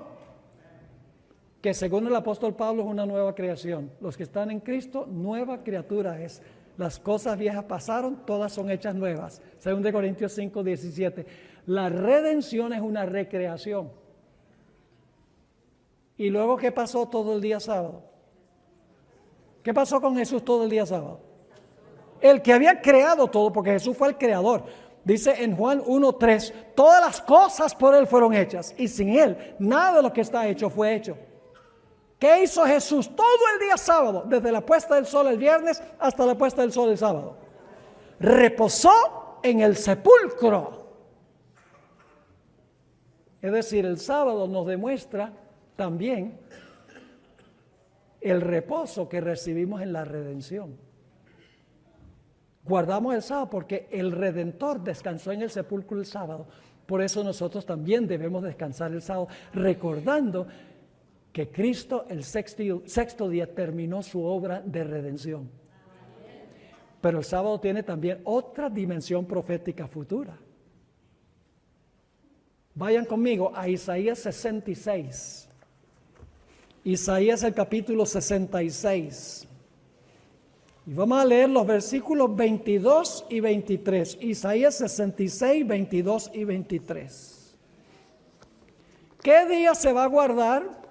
que según el apóstol Pablo es una nueva creación. Los que están en Cristo, nueva criatura es. Las cosas viejas pasaron, todas son hechas nuevas. Según de Corintios 5, 17. La redención es una recreación. ¿Y luego qué pasó todo el día sábado? ¿Qué pasó con Jesús todo el día sábado? El que había creado todo, porque Jesús fue el creador. Dice en Juan 1:3, todas las cosas por Él fueron hechas, y sin Él nada de lo que está hecho fue hecho. ¿Qué hizo Jesús todo el día sábado? Desde la puesta del sol el viernes hasta la puesta del sol el sábado. Reposó en el sepulcro. Es decir, el sábado nos demuestra también el reposo que recibimos en la redención. Guardamos el sábado porque el Redentor descansó en el sepulcro el sábado. Por eso nosotros también debemos descansar el sábado, recordando que Cristo el sexto día terminó su obra de redención. Pero el sábado tiene también otra dimensión profética futura. Vayan conmigo a Isaías 66. Isaías el capítulo 66. Y vamos a leer los versículos 22 y 23. Isaías 66, 22 y 23. ¿Qué día se va a guardar?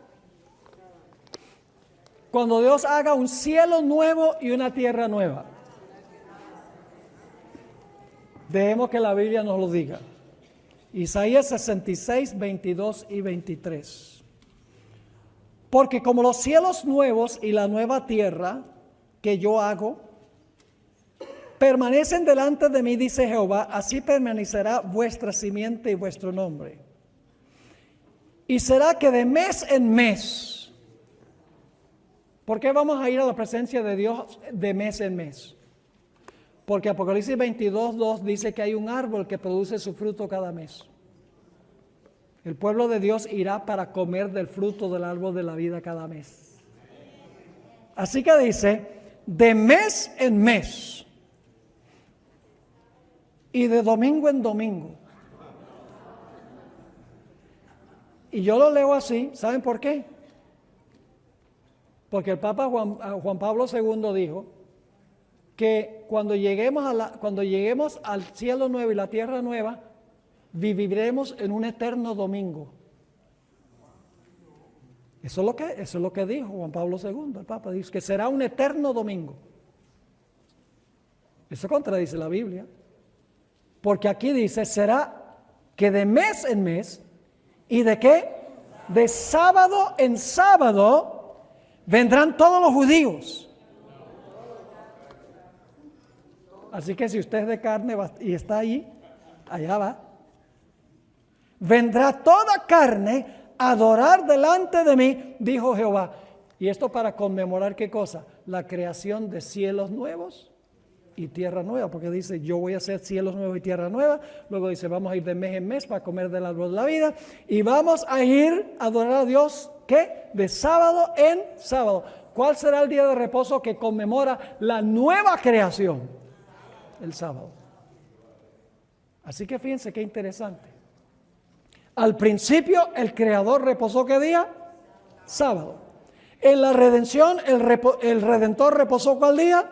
Cuando Dios haga un cielo nuevo y una tierra nueva. Dejemos que la Biblia nos lo diga. Isaías 66, 22 y 23. Porque como los cielos nuevos y la nueva tierra que yo hago permanecen delante de mí, dice Jehová, así permanecerá vuestra simiente y vuestro nombre. Y será que de mes en mes. ¿Por qué vamos a ir a la presencia de Dios de mes en mes? Porque Apocalipsis 22:2 dice que hay un árbol que produce su fruto cada mes. El pueblo de Dios irá para comer del fruto del árbol de la vida cada mes. Así que dice, de mes en mes y de domingo en domingo. Y yo lo leo así, ¿saben por qué? Porque el Papa Juan Pablo II dijo que cuando lleguemos al cielo nuevo y la tierra nueva, viviremos en un eterno domingo. Eso es lo que dijo Juan Pablo II, el Papa, dice que será un eterno domingo. Eso contradice la Biblia. Porque aquí dice, será que de mes en mes, ¿y de qué? De sábado en sábado vendrán todos los judíos. Así que si usted es de carne y está allí, allá va. Vendrá toda carne a adorar delante de mí, dijo Jehová. Y esto para conmemorar ¿qué cosa? La creación de cielos nuevos y tierra nueva, porque dice, yo voy a hacer cielos nuevos y tierra nueva. Luego dice, vamos a ir de mes en mes para comer del árbol de la vida. Y vamos a ir a adorar a Dios, ¿qué? De sábado en sábado. ¿Cuál será el día de reposo que conmemora la nueva creación? El sábado. Así que fíjense qué interesante. Al principio el Creador reposó ¿qué día? Sábado. En la redención el Redentor reposó ¿cuál día?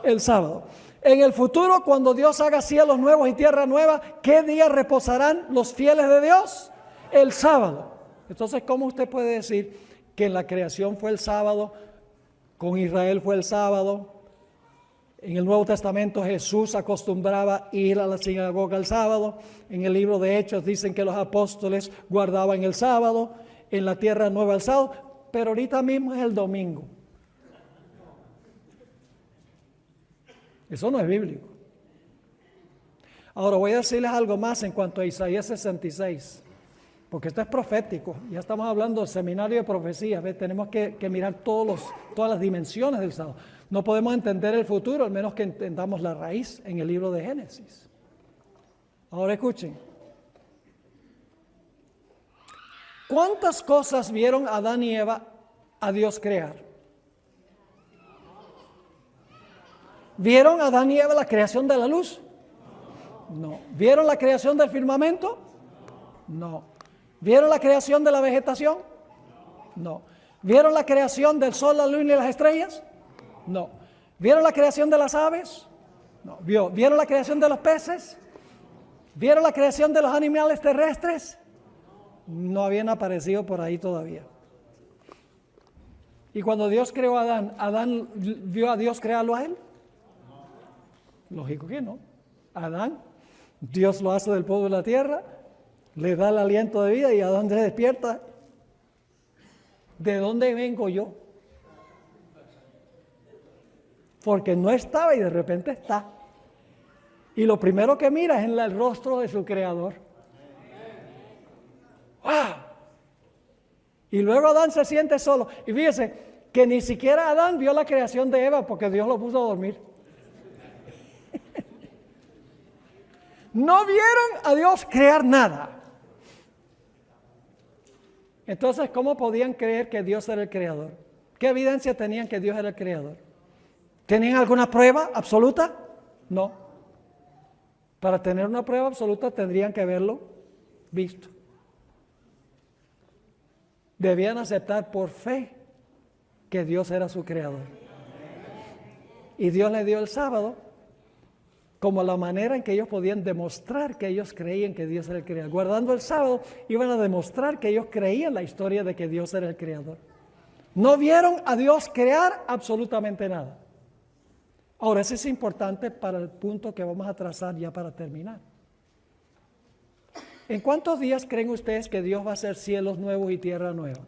El sábado. En el futuro, cuando Dios haga cielos nuevos y tierra nueva, ¿qué día reposarán los fieles de Dios? El sábado. Entonces, ¿cómo usted puede decir que en la creación fue el sábado, con Israel fue el sábado? En el Nuevo Testamento Jesús acostumbraba ir a la sinagoga el sábado. En el libro de Hechos dicen que los apóstoles guardaban el sábado. En la tierra nueva el sábado. Pero ahorita mismo es el domingo. Eso no es bíblico. Ahora voy a decirles algo más en cuanto a Isaías 66. Porque esto es profético. Ya estamos hablando del seminario de profecías. ¿Ves? Tenemos que mirar todas las dimensiones del sábado. No podemos entender el futuro, al menos que entendamos la raíz en el libro de Génesis. Ahora escuchen. ¿Cuántas cosas vieron Adán y Eva a Dios crear? ¿Vieron Adán y Eva la creación de la luz? No. ¿Vieron la creación del firmamento? No. ¿Vieron la creación de la vegetación? No. ¿Vieron la creación del sol, la luna y las estrellas? No. ¿Vieron la creación de las aves? No. ¿Vieron la creación de los peces? ¿Vieron la creación de los animales terrestres? No habían aparecido por ahí todavía. Y cuando Dios creó a Adán, ¿Adán vio a Dios crearlo a él? Lógico que no. Adán, Dios lo hace del polvo de la tierra, le da el aliento de vida y Adán se despierta. ¿De dónde vengo yo? Porque no estaba y de repente está. Y lo primero que mira es en el rostro de su creador. ¡Wow! Y luego Adán se siente solo. Y fíjese que ni siquiera Adán vio la creación de Eva porque Dios lo puso a dormir. No vieron a Dios crear nada. Entonces, ¿cómo podían creer que Dios era el creador? ¿Qué evidencia tenían que Dios era el creador? ¿Tenían alguna prueba absoluta? No. Para tener una prueba absoluta tendrían que haberlo visto. Debían aceptar por fe que Dios era su creador. Y Dios le dio el sábado como la manera en que ellos podían demostrar que ellos creían que Dios era el creador. Guardando el sábado iban a demostrar que ellos creían la historia de que Dios era el creador. No vieron a Dios crear absolutamente nada. Ahora, eso es importante para el punto que vamos a trazar ya para terminar. ¿En cuántos días creen ustedes que Dios va a hacer cielos nuevos y tierra nueva?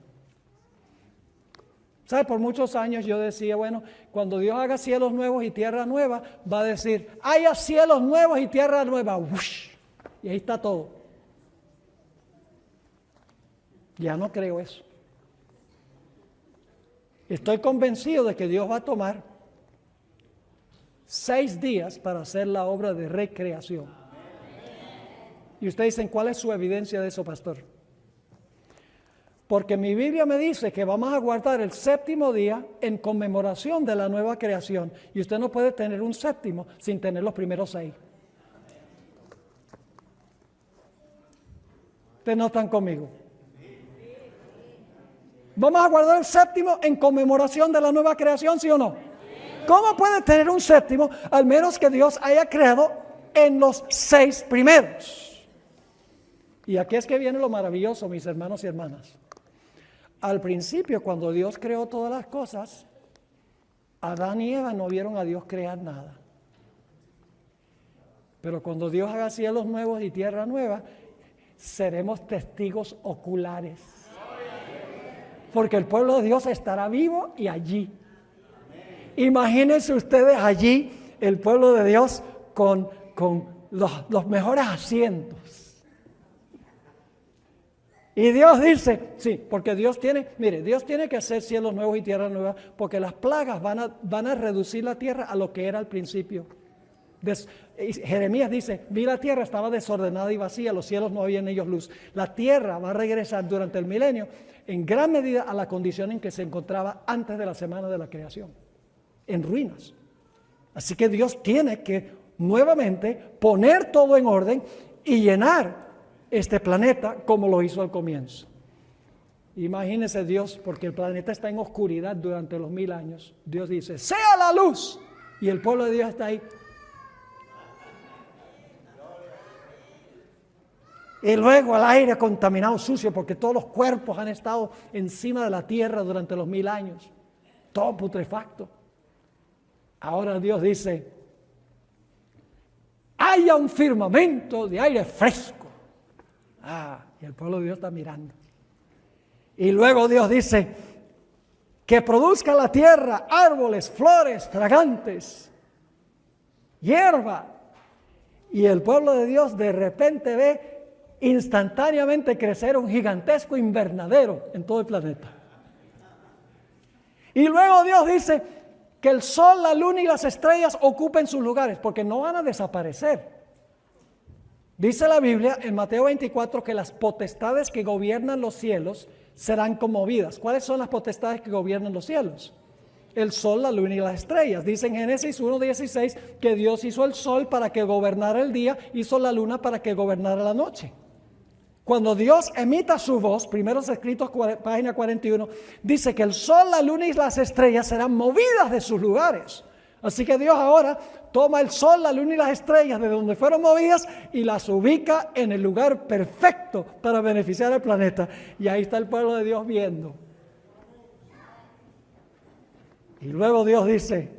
¿Sabe? Por muchos años yo decía, bueno, cuando Dios haga cielos nuevos y tierra nueva, va a decir, haya cielos nuevos y tierra nueva. ¡Wush! Y ahí está todo. Ya no creo eso. Estoy convencido de que Dios va a tomar 6 días para hacer la obra de recreación. Y ustedes dicen, ¿cuál es su evidencia de eso, pastor? Porque mi Biblia me dice que vamos a guardar el 7º día en conmemoración de la nueva creación. Y usted no puede tener un 7º sin tener los primeros 6. Ustedes no están conmigo. Vamos a guardar el 7º en conmemoración de la nueva creación, ¿sí o no? ¿cómo puede tener un séptimo al menos que Dios haya creado en los 6 primeros? Y aquí es que viene lo maravilloso, mis hermanos y hermanas. Al principio, cuando Dios creó todas las cosas, Adán y Eva no vieron a Dios crear nada. Pero cuando Dios haga cielos nuevos y tierra nueva, seremos testigos oculares. Porque el pueblo de Dios estará vivo y allí. Imagínense ustedes allí, el pueblo de Dios con los mejores asientos. Y Dios dice, sí, porque Dios tiene que hacer cielos nuevos y tierra nueva, porque las plagas van a reducir la tierra a lo que era al principio. Jeremías dice, vi la tierra estaba desordenada y vacía, los cielos no había en ellos luz. La tierra va a regresar durante el milenio en gran medida a la condición en que se encontraba antes de la semana de la creación, en ruinas. Así que Dios tiene que nuevamente poner todo en orden y llenar este planeta como lo hizo al comienzo. Imagínese Dios, porque el planeta está en oscuridad durante los 1000 años. Dios dice, sea la luz, y el pueblo de Dios está ahí. Y luego el aire contaminado, sucio, porque todos los cuerpos han estado encima de la tierra durante los 1000 años. Todo putrefacto. Ahora Dios dice, haya un firmamento de aire fresco. Y el pueblo de Dios está mirando. Y luego Dios dice, que produzca la tierra árboles, flores, fragantes, hierba. Y el pueblo de Dios de repente ve instantáneamente crecer un gigantesco invernadero en todo el planeta. Y luego Dios dice que el sol, la luna y las estrellas ocupen sus lugares, porque no van a desaparecer. Dice la Biblia en Mateo 24 que las potestades que gobiernan los cielos serán conmovidas. ¿Cuáles son las potestades que gobiernan los cielos? El sol, la luna y las estrellas. Dice en Génesis 1:16 que Dios hizo el sol para que gobernara el día, hizo la luna para que gobernara la noche. Cuando Dios emita su voz, primeros escritos, página 41, dice que el sol, la luna y las estrellas serán movidas de sus lugares. Así que Dios ahora toma el sol, la luna y las estrellas de donde fueron movidas y las ubica en el lugar perfecto para beneficiar al planeta. Y ahí está el pueblo de Dios viendo. Y luego Dios dice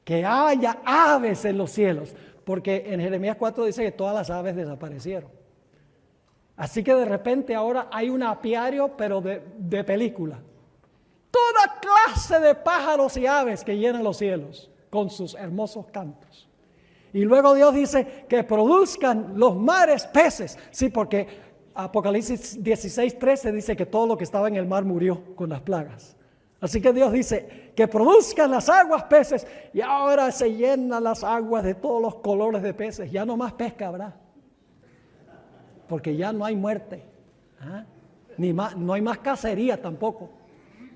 que haya aves en los cielos, porque en Jeremías 4 dice que todas las aves desaparecieron. Así que de repente ahora hay un apiario, pero de película. Toda clase de pájaros y aves que llenan los cielos con sus hermosos cantos. Y luego Dios dice que produzcan los mares peces. Sí, porque Apocalipsis 16:13 dice que todo lo que estaba en el mar murió con las plagas. Así que Dios dice que produzcan las aguas peces, y ahora se llenan las aguas de todos los colores de peces. Ya no más pesca habrá, porque ya no hay muerte, no hay más cacería tampoco.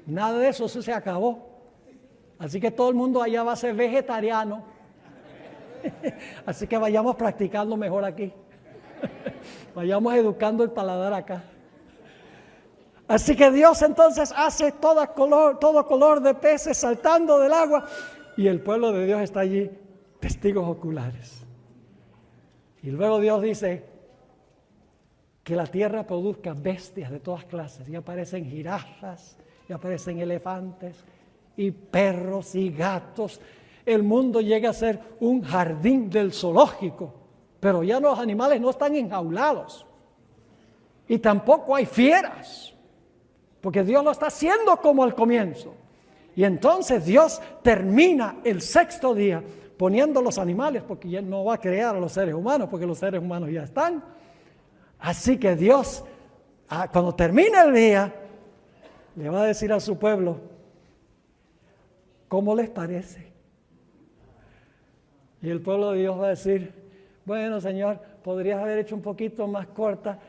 Nada de eso se acabó. Así que todo el mundo allá va a ser vegetariano. Así que vayamos practicando mejor aquí. Vayamos educando el paladar acá. Así que Dios entonces hace todo color de peces saltando del agua, y el pueblo de Dios está allí, testigos oculares. Y luego Dios dice que la tierra produzca bestias de todas clases, y aparecen jirafas, y aparecen elefantes, y perros y gatos. El mundo llega a ser un jardín del zoológico, pero ya los animales no están enjaulados, y tampoco hay fieras, porque Dios lo está haciendo como al comienzo. Y entonces Dios termina el 6º día poniendo los animales, porque ya no va a crear a los seres humanos, porque los seres humanos ya están. Así que Dios, cuando termine el día, le va a decir a su pueblo, ¿cómo les parece? Y el pueblo de Dios va a decir, bueno, Señor, podrías haber hecho un poquito más corto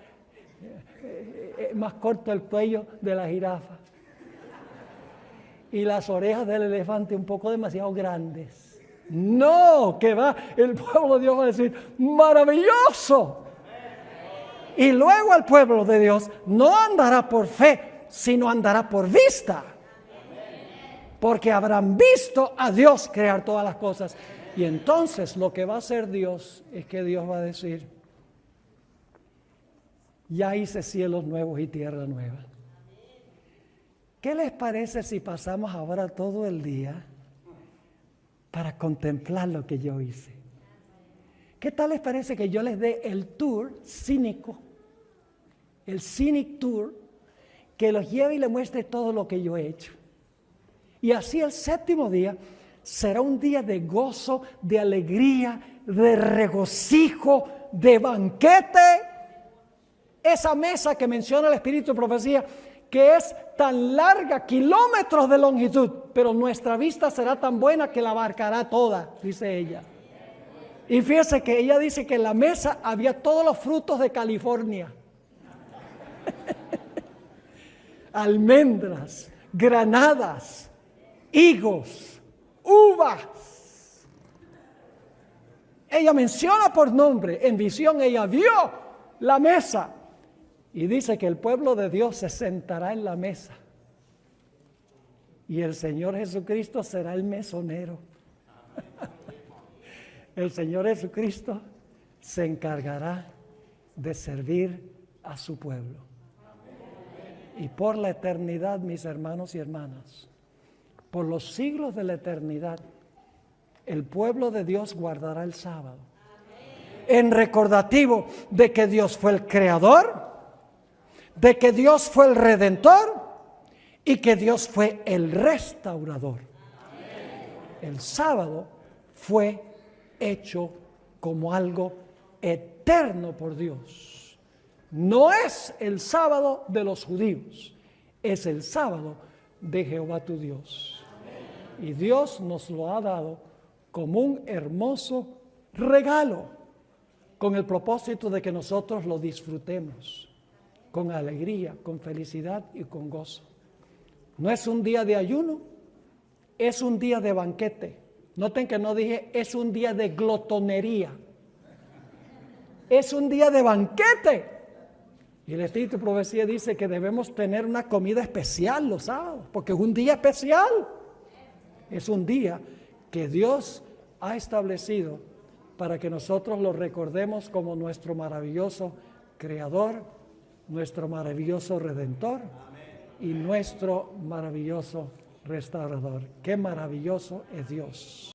el cuello de la jirafa y las orejas del elefante un poco demasiado grandes. No, que va, el pueblo de Dios va a decir, maravilloso. Y luego el pueblo de Dios no andará por fe, sino andará por vista. porque habrán visto a Dios crear todas las cosas. Y entonces lo que va a hacer Dios es que Dios va a decir, ya hice cielos nuevos y tierra nueva. ¿Qué les parece si pasamos ahora todo el día para contemplar lo que yo hice? ¿Qué tal les parece que yo les dé el tour cínico, el Scenic Tour, que los lleve y les muestre todo lo que yo he hecho? Y así el séptimo día será un día de gozo, de alegría, de regocijo, de banquete. Esa mesa que menciona el Espíritu de Profecía, que es tan larga, kilómetros de longitud, pero nuestra vista será tan buena que la abarcará toda, dice ella. Y fíjese que ella dice que en la mesa había todos los frutos de California. Almendras, granadas, higos, uvas. Ella menciona por nombre, en visión ella vio la mesa. Y dice que el pueblo de Dios se sentará en la mesa. Y el Señor Jesucristo será el mesonero. El Señor Jesucristo se encargará de servir a su pueblo. Y por la eternidad, mis hermanos y hermanas, por los siglos de la eternidad, el pueblo de Dios guardará el sábado. En recordativo de que Dios fue el creador, de que Dios fue el redentor y que Dios fue el restaurador. El sábado fue hecho como algo eterno por Dios. No es el sábado de los judíos, es el sábado de Jehová tu Dios. Y Dios nos lo ha dado como un hermoso regalo, con el propósito de que nosotros lo disfrutemos con alegría, con felicidad y con gozo. No es un día de ayuno, es un día de banquete. Noten que no dije es un día de glotonería. Es un día de banquete. Y el Espíritu de Profecía dice que debemos tener una comida especial los sábados, porque es un día especial. Es un día que Dios ha establecido para que nosotros lo recordemos como nuestro maravilloso Creador, nuestro maravilloso Redentor y nuestro maravilloso Restaurador. Qué maravilloso es Dios.